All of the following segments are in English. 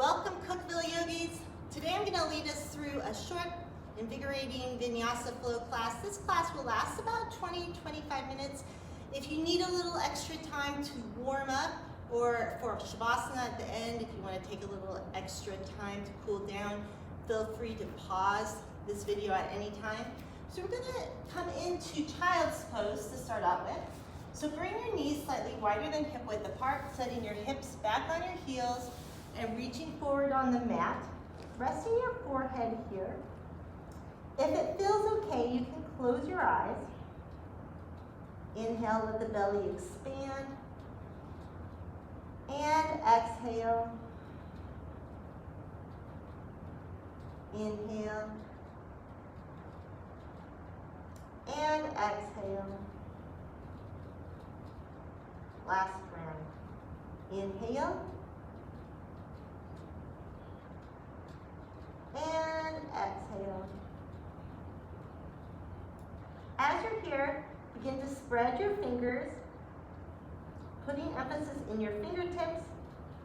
Welcome Cookville Yogis. Today I'm going to lead us through a short, invigorating vinyasa flow class. This class will last about 20-25 minutes. If you need a little extra time to warm up or for Shavasana at the end, if you want to take a little extra time to cool down, feel free to pause this video at any time. So we're going to come into child's pose to start out with. So bring your knees slightly wider than hip width apart, setting your hips back on your heels and reaching forward on the mat, resting your forehead here. If it feels okay, you can close your eyes. Inhale, let the belly expand. And exhale. Inhale. And exhale. Last round. Inhale. And exhale. As you're here, begin to spread your fingers, putting emphasis in your fingertips,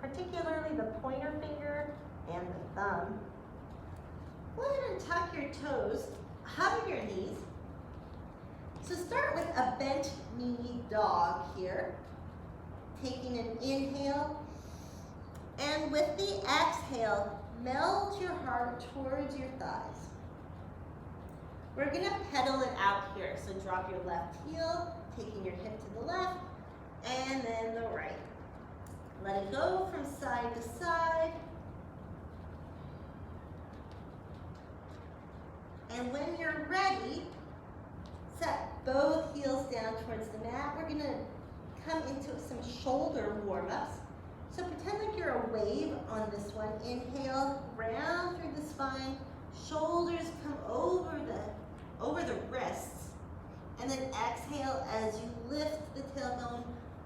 particularly the pointer finger and the thumb. Go ahead and tuck your toes, hug your knees. So start with a bent knee dog here. Taking an inhale, and with the exhale, melt your heart towards your thighs. We're going to pedal it out here. So drop your left heel, taking your hip to the left, and then the right. Let it go from side to side. And when you're ready, set both heels down towards the mat. We're going to come into some shoulder warm-ups. So pretend like you're a wave on this one. Inhale, round through the spine. Shoulders come over the wrists. And then exhale as you lift the tailbone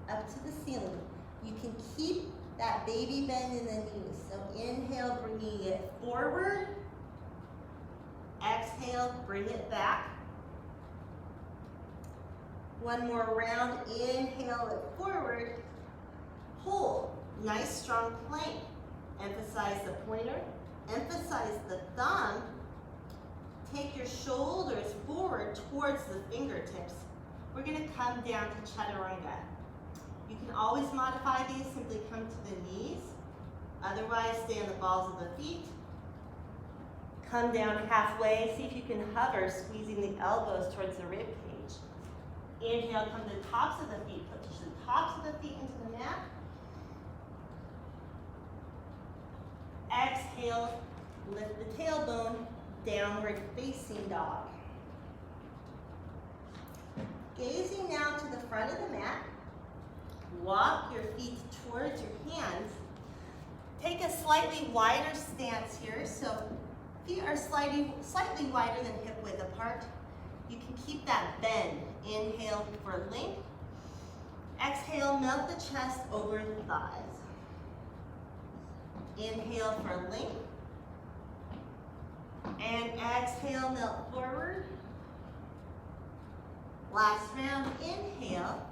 up to the ceiling. You can keep that baby bend in the knees. So inhale, bringing it forward. Exhale, bring it back. One more round, inhale it forward, hold, nice strong plank. Emphasize the pointer, emphasize the thumb. Take your shoulders forward towards the fingertips. We're gonna come down to Chaturanga. You can always modify these, simply come to the knees. Otherwise, stay on the balls of the feet. Come down halfway, see if you can hover, squeezing the elbows towards the rib cage. Inhale, come to the tops of the feet. Push the tops of the feet into the mat. Exhale, lift the tailbone, downward facing dog. Gazing now to the front of the mat. Walk your feet towards your hands. Take a slightly wider stance here. So feet are slightly wider than hip width apart. You can keep that bend. Inhale for length. Exhale, melt the chest over the thighs. Inhale for length. And exhale, melt forward. Last round, inhale.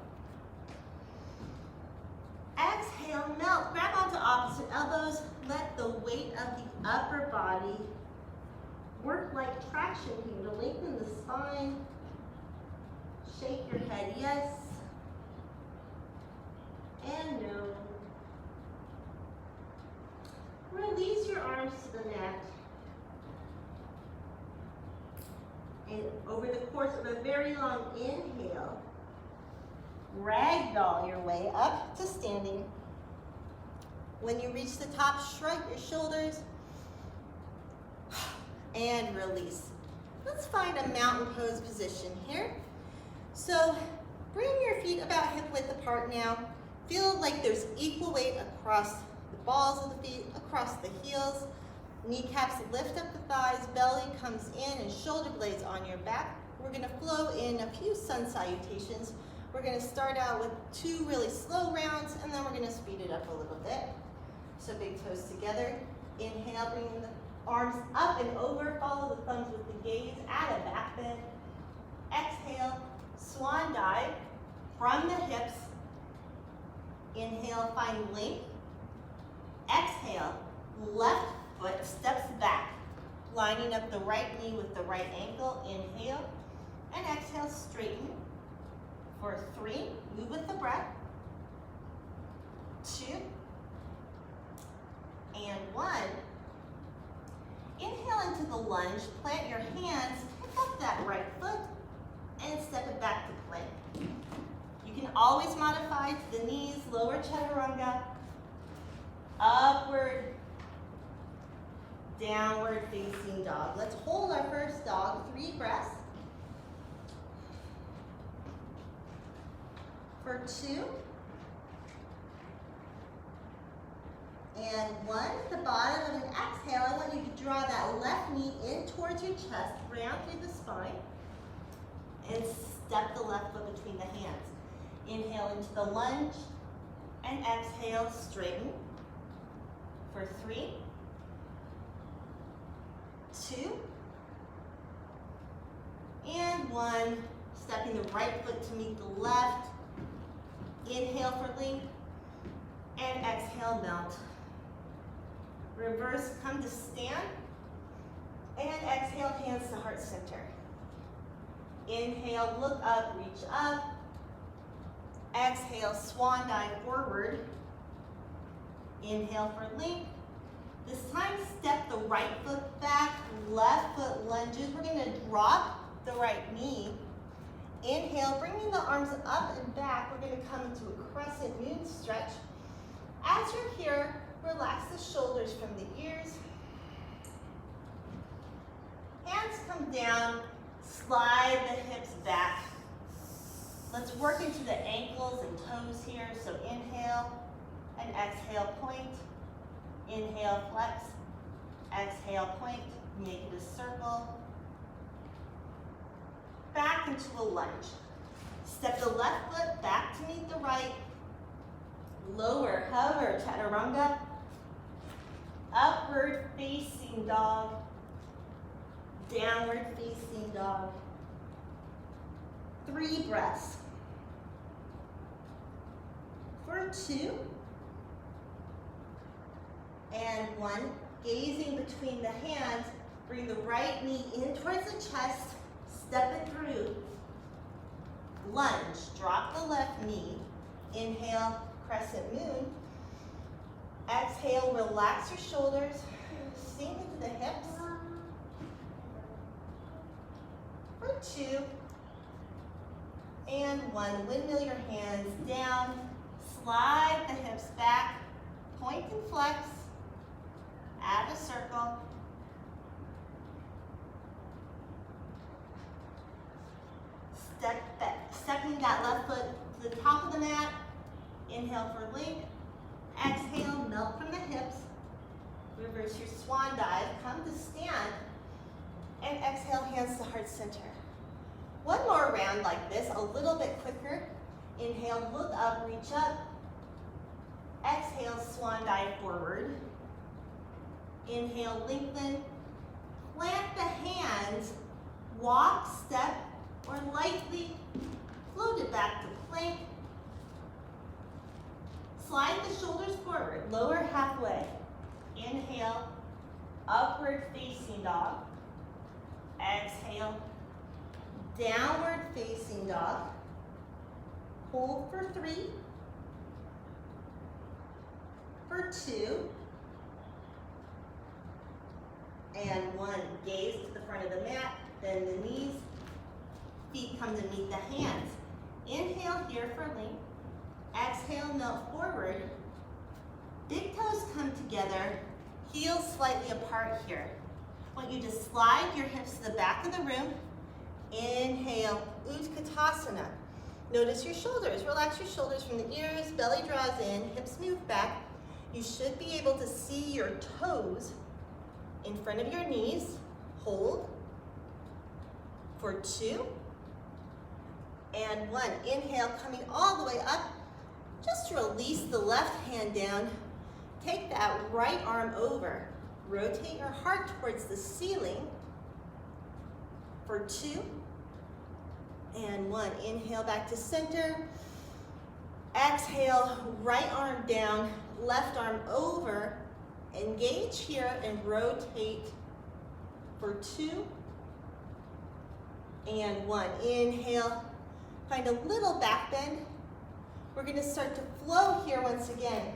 Exhale, melt. Grab onto opposite elbows. Let the weight of the upper body work like traction here to lengthen the spine. Shake your head yes and no. Release your arms to the mat. And over the course of a very long inhale, ragdoll your way up to standing. When you reach the top, shrug your shoulders and release. Let's find a mountain pose position here. So bring your feet about hip width apart now. Feel like there's equal weight across the balls of the feet, across the heels. Kneecaps lift up the thighs, belly comes in, and shoulder blades on your back. We're gonna flow in a few sun salutations. We're gonna start out with 2 really slow rounds, and then we're gonna speed it up a little bit. So big toes together. Inhale, bring the arms up and over, follow the thumbs with the gaze, add a back bend. Exhale, swan dive from the hips. Inhale, find length. Exhale, Left foot steps back, lining up the right knee with the right ankle. Inhale and exhale, straighten. For 3, move with the breath. 2 and 1. Inhale into the lunge, plant your hands, pick up that right foot, and step it back to plank. You can always modify to the knees, lower chaturanga, upward, downward facing dog. Let's hold our first dog, 3 breaths. For 2 and 1. At the bottom of an exhale, I want you to draw that left knee in towards your chest, round through the spine, and step the left foot between the hands. Inhale into the lunge, and exhale, straighten. For 3, 2, and 1. Stepping the right foot to meet the left. Inhale for length, and exhale, melt. Reverse, come to stand, and exhale, hands to heart center. Inhale, look up, reach up. Exhale, swan dive forward. Inhale for length. This time, step the right foot back, left foot lunges. We're gonna drop the right knee. Inhale, bringing the arms up and back. We're gonna come into a crescent moon stretch. As you're here, relax the shoulders from the ears. Hands come down, slide the hips back. Let's work into the ankles and toes here. So inhale and exhale, point. Inhale, flex. Exhale, point. Make it a circle. Back into a lunge. Step the left foot back to meet the right. Lower, hover, chaturanga. Upward facing dog. Downward facing dog. 3 breaths. For 2 and 1. Gazing between the hands, bring the right knee in towards the chest. Step it through. Lunge, drop the left knee. Inhale, crescent moon. Exhale, relax your shoulders. Sink into the hips. For 2 and 1. Windmill your hands down. Slide the hips back. Point and flex. Add a circle. Step back, stepping that left foot to the top of the mat. Inhale for length. Exhale, melt from the hips. Reverse your swan dive. Come to stand. And exhale, hands to heart center. One more round like this, a little bit quicker. Inhale, look up, reach up. Exhale, swan dive forward. Inhale, lengthen. Plant the hands. Walk, step, or lightly float it back to plank. Slide the shoulders forward, lower halfway. Inhale, upward facing dog. Exhale, downward facing dog. Hold for 3, for 2, and 1. Gaze to the front of the mat, bend the knees. Feet come to meet the hands. Inhale here for length. Exhale, melt forward. Big toes come together. Heels slightly apart here. I want you to slide your hips to the back of the room. Inhale, Utkatasana. Notice your shoulders. Relax your shoulders from the ears. Belly draws in, hips move back. You should be able to see your toes in front of your knees. Hold. For 2 and 1. Inhale, coming all the way up. Just release the left hand down. Take that right arm over. Rotate your heart towards the ceiling. For 2 and 1. Inhale back to center. Exhale, right arm down, left arm over. Engage here and rotate for 2 and 1. Inhale, find a little back bend. We're going to start to flow here once again.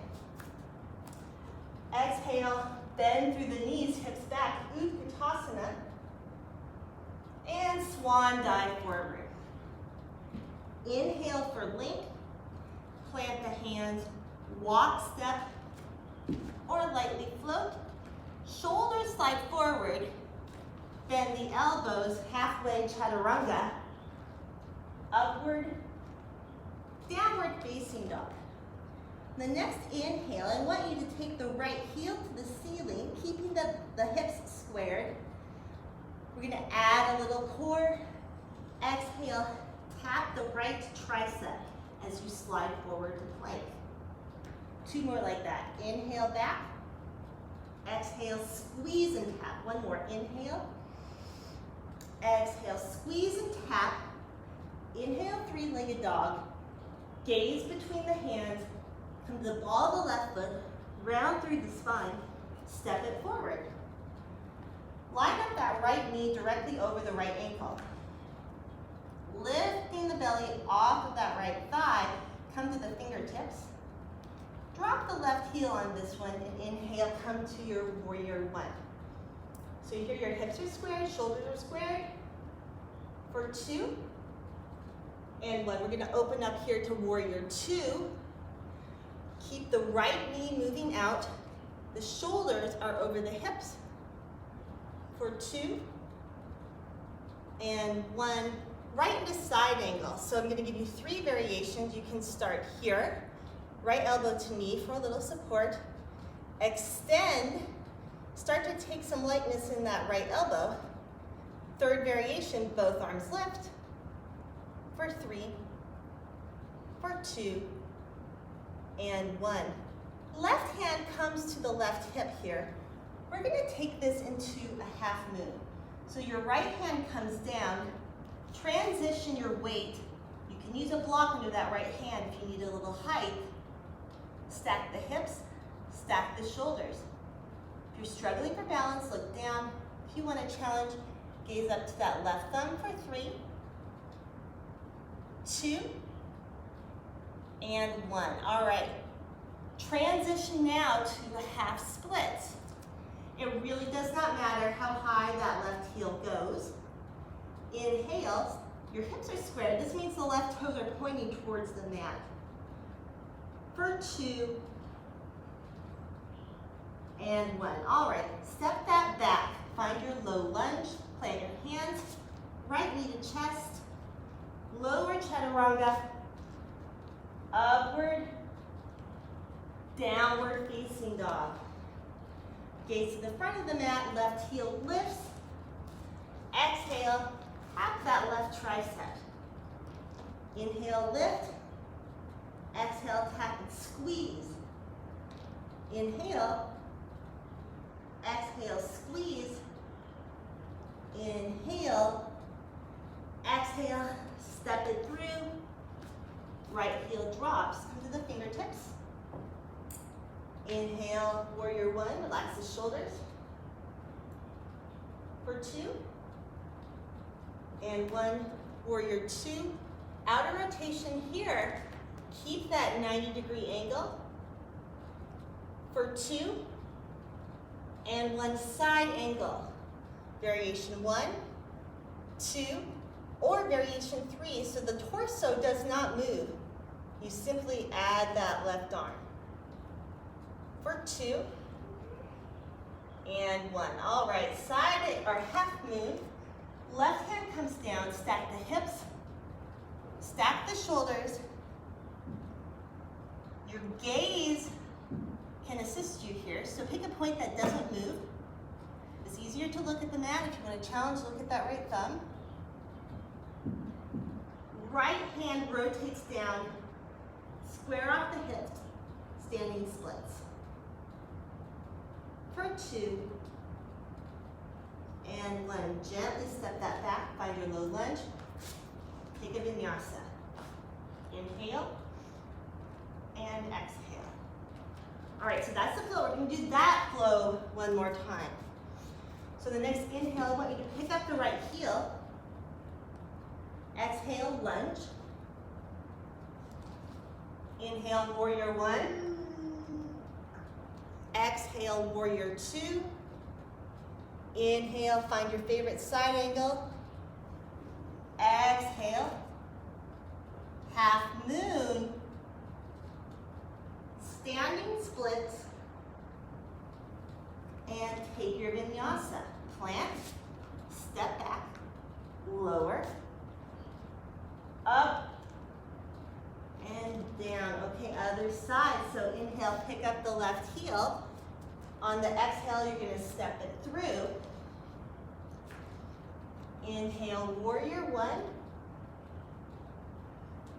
Exhale, bend through the knees, hips back, Utkatasana. And swan dive forward. Inhale for length, plant the hands, walk, step, or lightly float. Shoulders slide forward, bend the elbows, halfway chaturanga, upward, downward facing dog. The next inhale, I want you to take the right heel to the ceiling, keeping the hips squared. We're gonna add a little core. Exhale, tap the right tricep as you slide forward to plank. 2 more like that. Inhale back. Exhale, squeeze and tap. 1 more. Inhale. Exhale, squeeze and tap. Inhale, 3-legged dog. Gaze between the hands. Come to the ball of the left foot. Round through the spine. Step it forward. Line up that right knee directly over the right ankle. Lifting the belly off of that right thigh. Come to the fingertips. Drop the left heel on this one and inhale, come to your warrior 1. So here your hips are squared, shoulders are squared. For 2 and 1. We're going to open up here to warrior 2. Keep the right knee moving out. The shoulders are over the hips. For 2 and 1. Right into side angle. So I'm going to give you 3 variations. You can start here. Right elbow to knee for a little support. Extend. Start to take some lightness in that right elbow. 3rd variation, both arms lift. For 3, for 2, and 1. Left hand comes to the left hip here. We're going to take this into a half moon. So your right hand comes down. Transition your weight. You can use a block under that right hand if you need a little height. Stack the hips, stack the shoulders. If you're struggling for balance, look down. If you want to challenge, gaze up to that left thumb for 3, 2, and 1. All right. Transition now to a half split. It really does not matter how high that left heel goes. Inhale, your hips are squared. This means the left toes are pointing towards the mat. For 2 and 1. All right, step that back. Find your low lunge. Plant your hands. Right knee to chest. Lower chaturanga. Upward. Downward facing dog. Gaze to the front of the mat. Left heel lifts. Exhale. Tap that left tricep. Inhale, lift. Exhale, tap and squeeze. Inhale. Exhale, squeeze. Inhale. Exhale, step it through. Right heel drops. Come to the fingertips. Inhale, warrior 1. Relax the shoulders. For 2. And 1, warrior 2. Outer rotation here. Keep that 90-degree angle. For 2 and 1 side angle. Variation 1, 2, or variation 3. So the torso does not move. You simply add that left arm. For 2 and 1. All right, side or half moon. Left hand comes down, stack the hips, stack the shoulders. Your gaze can assist you here, so pick a point that doesn't move. It's easier to look at the mat. If you want to challenge, look at that right thumb. Right hand rotates down, square off the hips, standing splits. For 2 and 1. Gently step that back, find your low lunge. Take a vinyasa. Inhale and exhale. All right, so that's the flow. We're gonna do that flow one more time. So the next inhale, I want you to pick up the right heel. Exhale, lunge. Inhale, warrior one. Exhale, warrior two. Inhale, find your favorite side angle. Exhale, half moon. Standing splits. And take your vinyasa. Plant, step back, lower, up, and down. Okay, other side. So inhale, pick up the left heel. On the exhale, you're gonna step it through. Inhale, warrior one.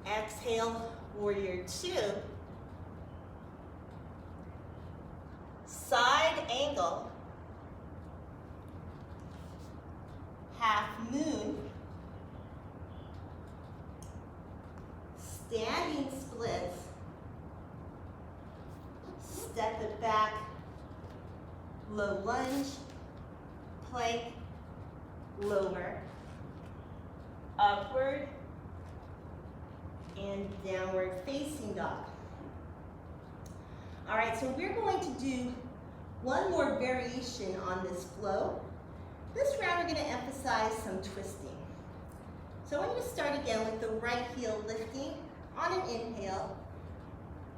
Exhale, warrior two. Side angle. Half moon. Standing splits. Step it back. Low lunge. Plank. Lower. Upward. And downward facing dog. All right, so we're going to do one more variation on this flow. This round we're going to emphasize some twisting. So I want you to start again with the right heel lifting on an inhale.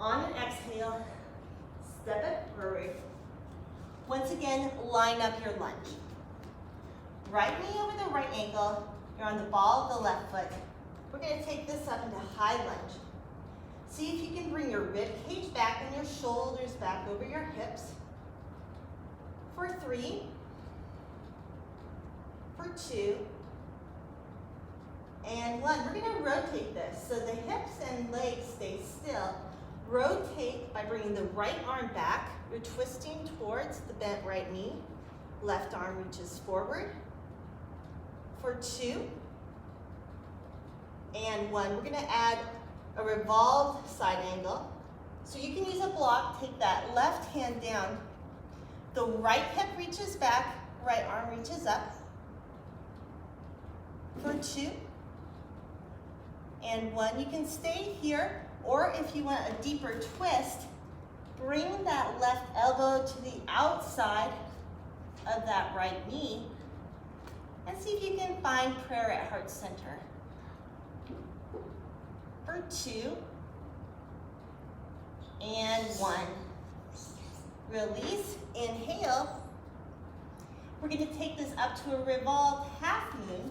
On an exhale, step it forward. Once again, line up your lunge. Right knee over the right ankle. You're on the ball of the left foot. We're going to take this up into high lunge. See if you can bring your rib cage back and your shoulders back over your hips. For 3, for 2, and 1. We're going to rotate this so the hips and legs stay still. Rotate by bringing the right arm back. You're twisting towards the bent right knee. Left arm reaches forward. For 2, and 1. We're going to add a revolved side angle. So you can use a block. Take that left hand down. The right hip reaches back, right arm reaches up. For 2, and 1. You can stay here, or if you want a deeper twist, bring that left elbow to the outside of that right knee, and see if you can find prayer at heart center. For 2, and 1. Release, inhale. We're going to take this up to a revolved half moon.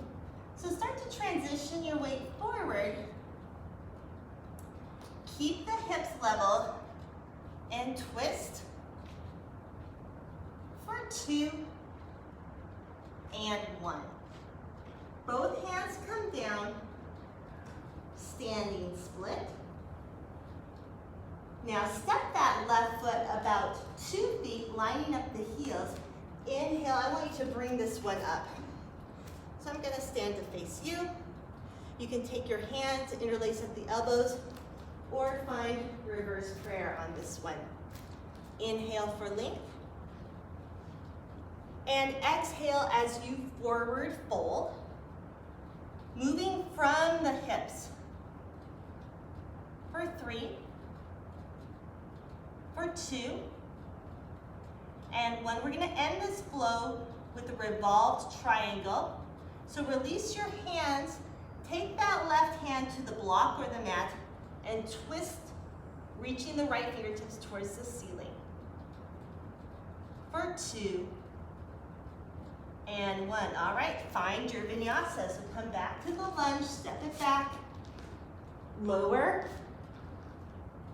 So start to transition your weight forward. Keep the hips level and twist. For 2, and 1. Both hands come down, standing split. Now step that left foot about 2 feet, lining up the heels. Inhale, I want you to bring this one up. So I'm gonna stand to face you. You can take your hands, interlace at the elbows, or find reverse prayer on this one. Inhale for length. And exhale as you forward fold, moving from the hips. For 3, for 2, and 1. We're going to end this flow with a revolved triangle. So release your hands, take that left hand to the block or the mat, and twist, reaching the right fingertips towards the ceiling. For 2, and 1. All right, find your vinyasa. So come back to the lunge, step it back, lower,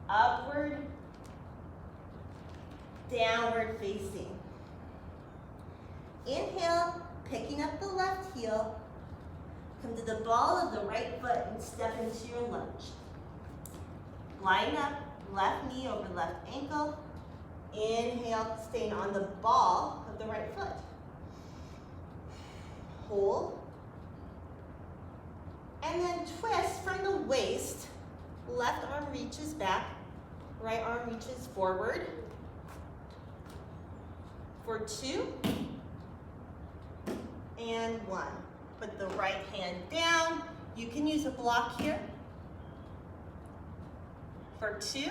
upward, downward facing. Inhale, picking up the left heel, come to the ball of the right foot and step into your lunge. Line up, left knee over left ankle. Inhale, staying on the ball of the right foot. Hold. And then twist from the waist. Left arm reaches back, right arm reaches forward. For 2 and 1. Put the right hand down. You can use a block here. For 2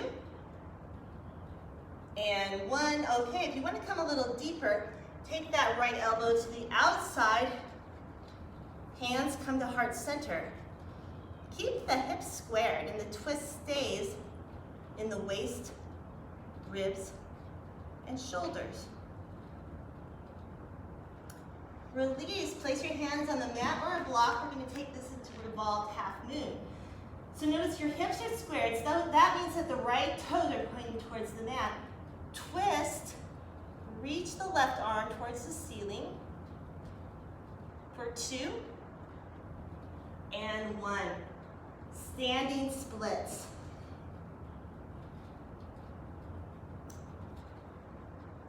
and 1. Okay, if you want to come a little deeper, take that right elbow to the outside. Hands come to heart center. Keep the hips squared and the twist stays in the waist, ribs, and shoulders. Release, place your hands on the mat or a block. We're going to take this into revolved half moon. So notice your hips are squared, so that means that the right toes are pointing towards the mat. Twist, reach the left arm towards the ceiling. For 2 and 1. Standing splits.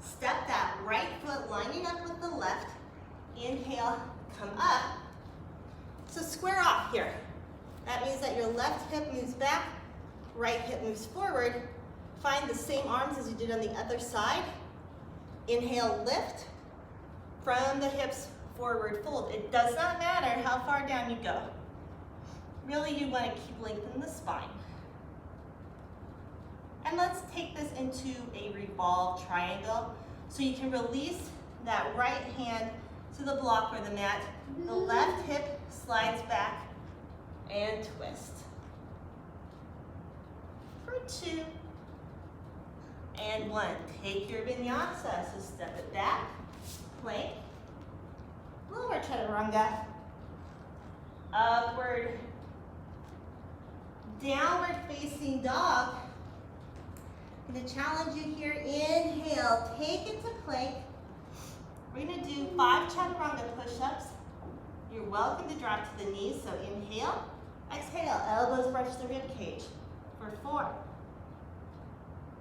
Step that right foot lining up with the left. Inhale, come up. So square off here. That means that your left hip moves back, right hip moves forward. Find the same arms as you did on the other side. Inhale, lift. From the hips, forward fold. It does not matter how far down you go. Really, you want to keep lengthening the spine. And let's take this into a revolved triangle. So you can release that right hand to the block or the mat. The left hip slides back and twist. For 2 and 1. Take your vinyasa, so step it back, plank, lower chaturanga, upward, downward facing dog. I'm going to challenge you here. Inhale, take it to plank. We're going to do 5 chaturanga push-ups. You're welcome to drop to the knees, so inhale, exhale, elbows brush the rib cage. For 4,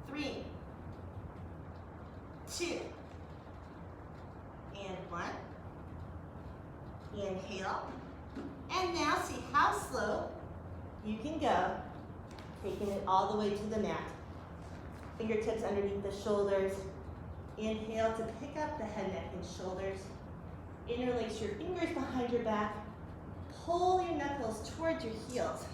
3, 2, and 1. Inhale, and now see how slow you can go, taking it all the way to the mat. Fingertips underneath the shoulders. Inhale to pick up the head, neck, and shoulders. Interlace your fingers behind your back. Pull your knuckles towards your heels.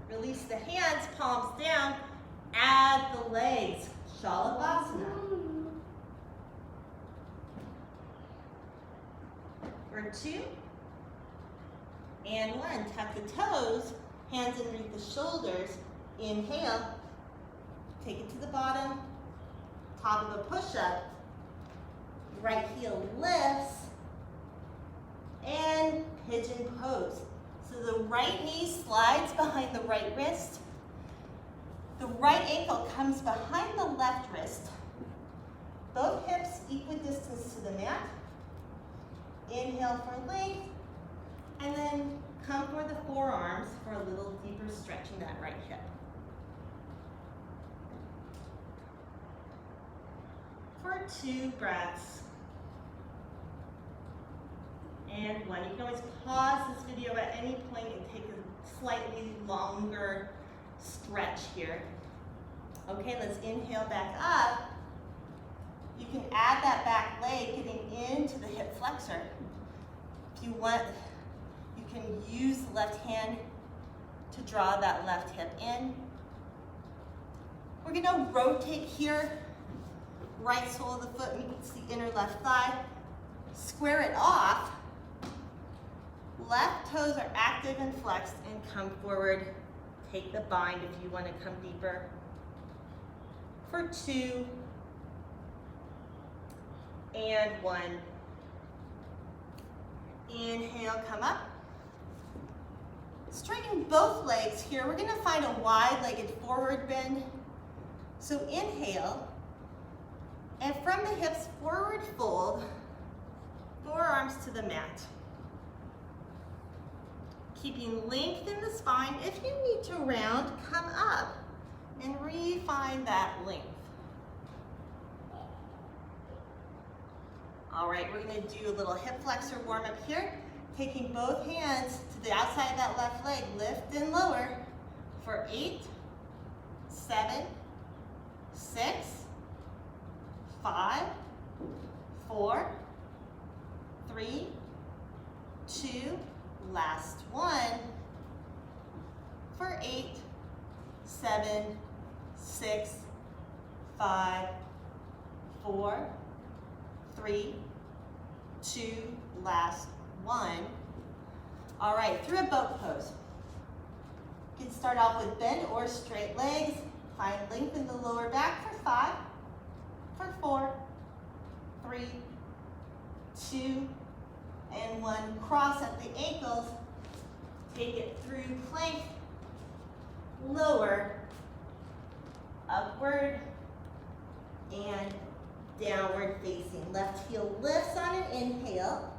Release the hands, palms down. Add the legs. Shalabhasana. For 2 and 1. Tuck the toes, hands underneath the shoulders. Inhale, take it to the bottom, top of a push-up. Right heel lifts, and pigeon pose. So the right knee slides behind the right wrist. The right ankle comes behind the left wrist. Both hips equidistant to the mat. Inhale for length, and then come for the forearms for a little deeper stretching that right hip. For 2 breaths. And 1. You can always pause this video at any point and take a slightly longer stretch here. Okay, let's inhale back up. You can add that back leg getting into the hip flexor. If you want, you can use the left hand to draw that left hip in. We're going to rotate here. Right sole of the foot meets the inner left thigh. Square it off. Left toes are active and flexed and come forward. Take the bind if you want to come deeper. For 2 and 1. Inhale, come up. Straighten both legs here. We're going to find a wide-legged forward bend. So inhale, and from the hips, forward fold, forearms to the mat. Keeping length in the spine. If you need to round, come up and refine that length. All right, we're going to do a little hip flexor warm up here. Taking both hands to the outside of that left leg, lift and lower for 8, 7, 6, 5, 4, 3, 2, last one, for 8, 7, 6, 5, 4, 3, 2, last one. All right, through a boat pose. You can start off with bend or straight legs. Find length in the lower back for 5, for 4, 3, 2, and 1. Cross at the ankles. Take it through plank, lower, upward, and downward facing. Left heel lifts on an inhale.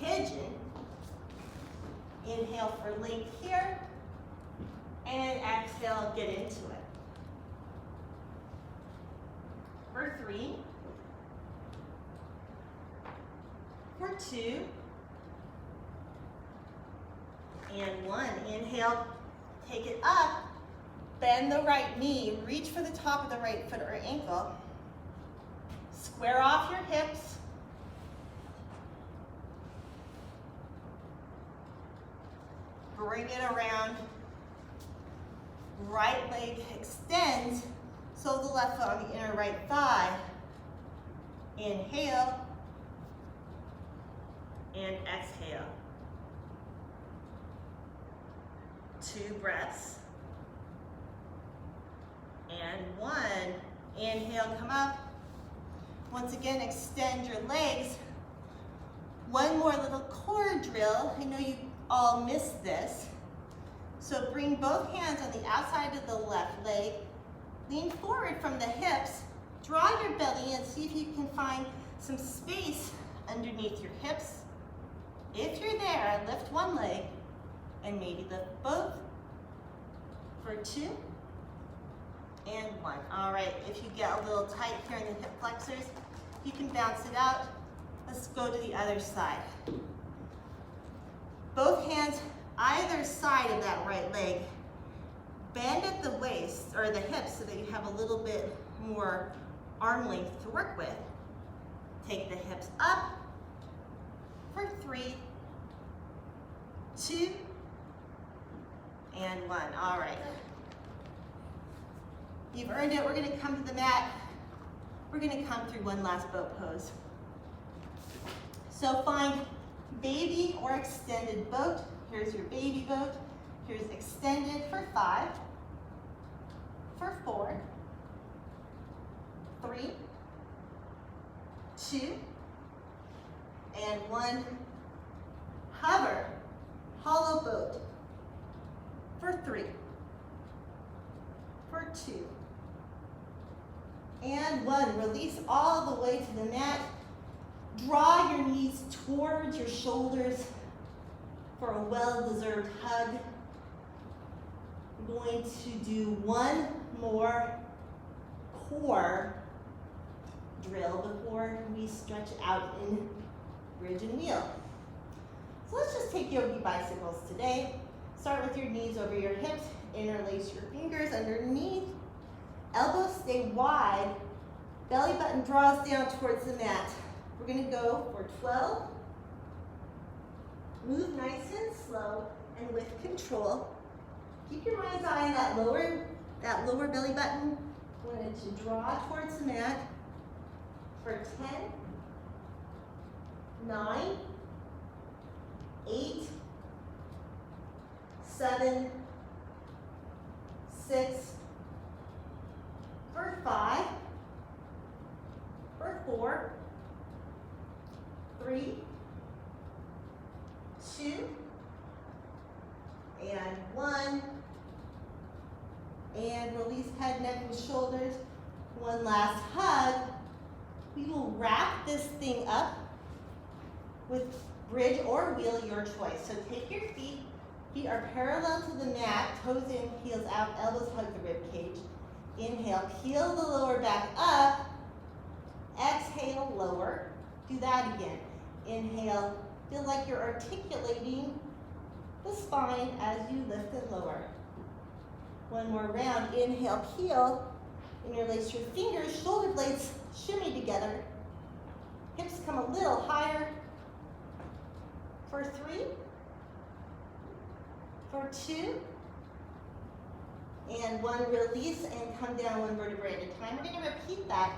Pigeon. Inhale for length here. And exhale, get into it. For 3. For 2. And 1. Inhale, take it up. Bend the right knee, reach for the top of the right foot or ankle. Square off your hips. Bring it around. Right leg extends, so the left foot on the inner right thigh. Inhale and exhale. 2 breaths. And 1. Inhale, come up. Once again, extend your legs. One more little core drill. I know you all missed this. So bring both hands on the outside of the left leg. Lean forward from the hips. Draw your belly and see if you can find some space underneath your hips. If you're there, lift one leg and maybe lift both. For 2. And 1. All right, if you get a little tight here in the hip flexors, you can bounce it out. Let's go to the other side. Both hands either side of that right leg. Bend at the waist or the hips so that you have a little bit more arm length to work with. Take the hips up for 3, 2, and 1. All right. You've earned it. We're going to come to the mat. We're going to come through one last boat pose. So find baby or extended boat. Here's your baby boat. Here's extended for 5, for 4, 3, 2, and 1. Hover, hollow boat for 3, for 2, and 1. Release all the way to the mat. Draw your knees towards your shoulders for a well-deserved hug. We're going to do one more core drill before we stretch out in bridge and wheel. So let's just take yogi bicycles today. Start with your knees over your hips. Interlace your fingers underneath. Elbows stay wide. Belly button draws down towards the mat. We're going to go for 12. Move nice and slow and with control. Keep your mind's eye on that lower belly button. We want it to draw towards the mat for 10, 9, 8, 7, 6, for 5, for 4, 3, 2, and 1. And release head, neck, and shoulders. One last hug. We will wrap this thing up with bridge or wheel, your choice. So take your feet. Feet are parallel to the mat. Toes in, heels out, elbows hug the rib cage. Inhale, peel the lower back up. Exhale, lower. Do that again. Inhale, feel like you're articulating the spine as you lift and lower. One more round. Inhale, peel. Interlace your fingers. Shoulder blades shimmy together. Hips come a little higher. For 3. For 2. And 1, release and come down 1 vertebrae at a time. We're going to repeat that.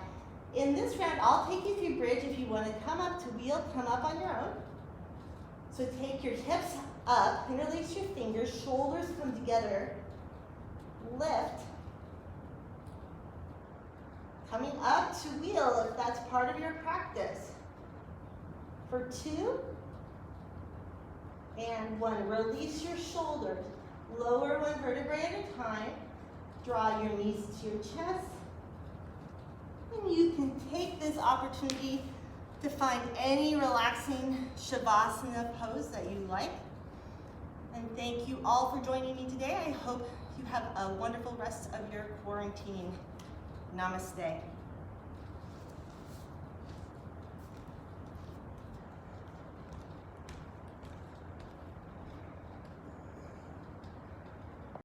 In this round, I'll take you through bridge. If you want to come up to wheel, come up on your own. So take your hips up, interlace your fingers, shoulders come together, lift. Coming up to wheel if that's part of your practice. For 2 and 1, release your shoulders. Lower 1 vertebrae at a time. Draw your knees to your chest. And you can take this opportunity to find any relaxing Shavasana pose that you like. And thank you all for joining me today. I hope you have a wonderful rest of your quarantine. Namaste.